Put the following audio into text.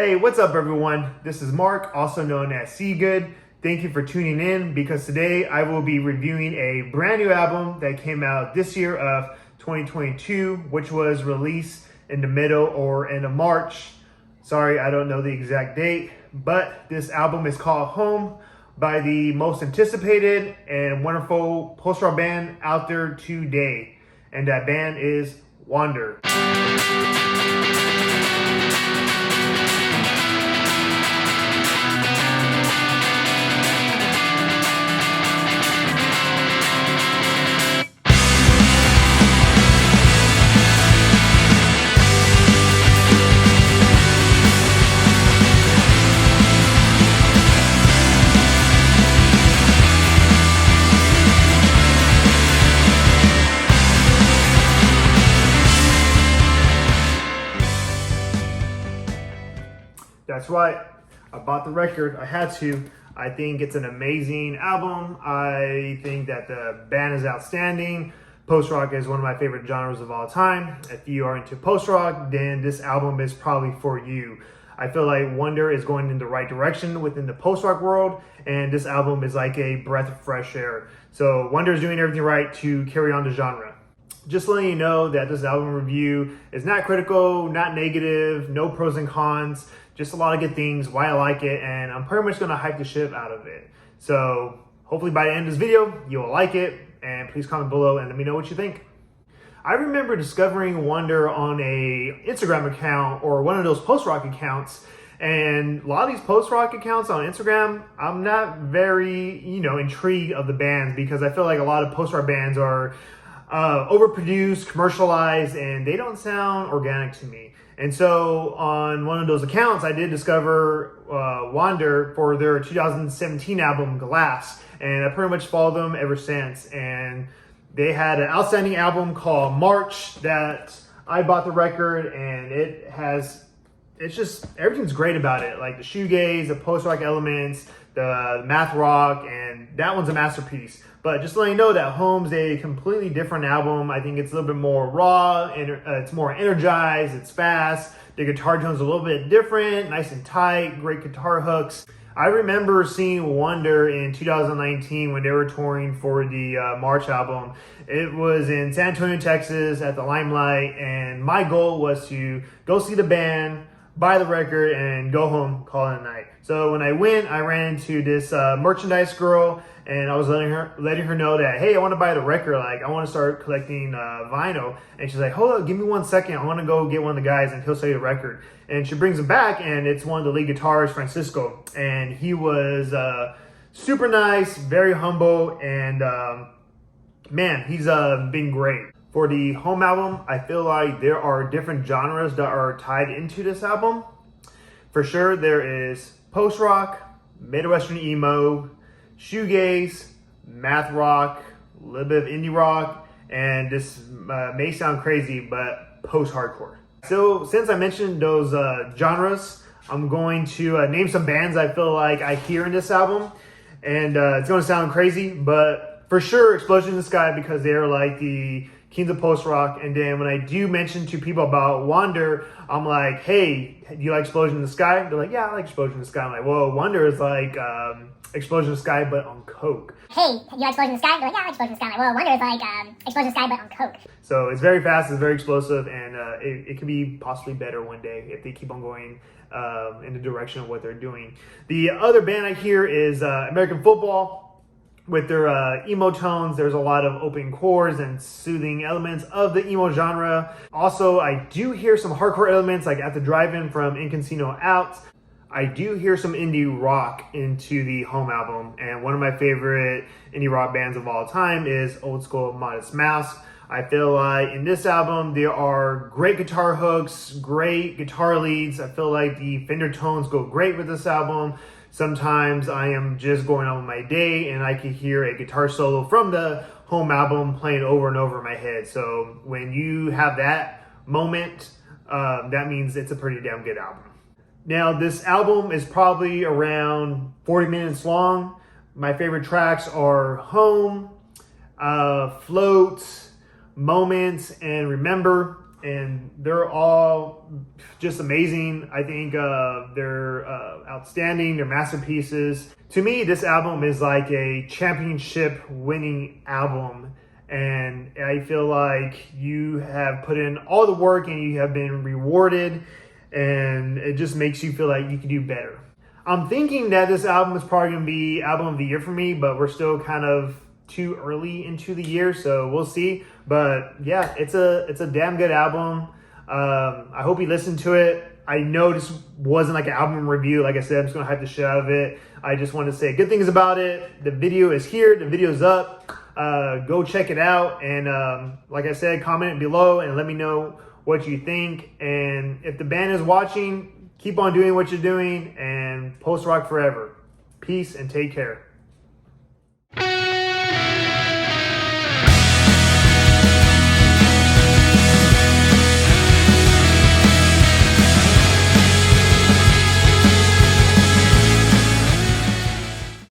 Hey, what's up everyone? This is Mark, also known as See Good. Thank you for tuning in because today I will be reviewing a brand new album that came out this year of 2022, which was released in the middle or end of March. Sorry, I don't know the exact date, but this album is called Home by the most anticipated and wonderful post-rock band out there today. And that band is Wander. That's right, I bought the record, I had to. I think it's an amazing album. I think that the band is outstanding. Post-rock is one of my favorite genres of all time. If you are into post-rock, then this album is probably for you. I feel like Wander is going in the right direction within the post-rock world, and this album is like a breath of fresh air. So Wander is doing everything right to carry on the genre. Just letting you know that this album review is not critical, not negative, no pros and cons, just a lot of good things, why I like it, and I'm pretty much gonna hype the shit out of it. So hopefully by the end of this video, you'll like it, and please comment below and let me know what you think. I remember discovering Wander on a Instagram account or one of those post-rock accounts, and a lot of these post-rock accounts on Instagram, I'm not very, intrigued of the bands because I feel like a lot of post-rock bands are overproduced, commercialized, and they don't sound organic to me. And so on one of those accounts, I did discover Wander for their 2017 album, Glass. And I pretty much followed them ever since. And they had an outstanding album called March that I bought the record, and it's just, everything's great about it. Like the shoegaze, the post-rock elements, the math rock, and that one's a masterpiece. But just to let you know that Home's a completely different album. I think it's a little bit more raw, and it's more energized, it's fast. The guitar tone's a little bit different, nice and tight, great guitar hooks. I remember seeing Wander in 2019 when they were touring for the March album. It was in San Antonio, Texas at the Limelight, and my goal was to go see the band, buy the record, and go home, call it a night. So when I went, I ran into this merchandise girl, and I was letting her know that, hey, I want to buy the record. Like, I want to start collecting vinyl. And she's like, hold on, give me 1 second. I want to go get one of the guys, and he'll sell you the record. And she brings him back, and it's one of the lead guitarists, Francisco. And he was super nice, very humble, and man, he's been great. For the Home album, I feel like there are different genres that are tied into this album. For sure, there is post-rock, Midwestern emo, shoegaze, math rock, a little bit of indie rock, and this may sound crazy, but post-hardcore. So since I mentioned those genres, I'm going to name some bands I feel like I hear in this album, and it's going to sound crazy, but for sure Explosion in the Sky, because they're like the kings of post-rock. And then when I do mention to people about Wander, I'm like, hey, do you like Explosion in the Sky? They're like, yeah, I like Explosion in the Sky. I'm like, well, Wander is like Explosion in the Sky, but on coke. Hey, you like Explosion in the Sky? They're like, yeah, I like Explosion in the Sky. I'm like, well, Wander is like Explosion in the Sky, but on coke. So it's very fast, it's very explosive, and it could be possibly better one day if they keep on going in the direction of what they're doing. The other band I hear is American Football. With their emo tones, there's a lot of open chords and soothing elements of the emo genre. Also, I do hear some hardcore elements, like At the Drive-In from In Casino Out. I do hear some indie rock into the Home album, and one of my favorite indie rock bands of all time is Old School Modest Mouse. I feel like in this album, there are great guitar hooks, great guitar leads. I feel like the Fender tones go great with this album. Sometimes I am just going on with my day and I can hear a guitar solo from the Home album playing over and over in my head. So when you have that moment, that means it's a pretty damn good album. Now, this album is probably around 40 minutes long. My favorite tracks are Home, Float, Moments, and Remember. and they're all just amazing. I think they're outstanding. They're masterpieces. To me, this album is like a championship winning album, and I feel like you have put in all the work and you have been rewarded, and it just makes you feel like you can do better. I'm thinking that this album is probably going to be album of the year for me, but we're still kind of too early into the year, so we'll see. But yeah, it's a damn good album. I hope you listen to it. I know this wasn't like an album review. Like I said, I'm just gonna hype the shit out of it. I just want to say good things about it. The video is here. The video's up. Go check it out. And like I said, comment below and let me know what you think. And if the band is watching, keep on doing what you're doing and post rock forever. Peace and take care.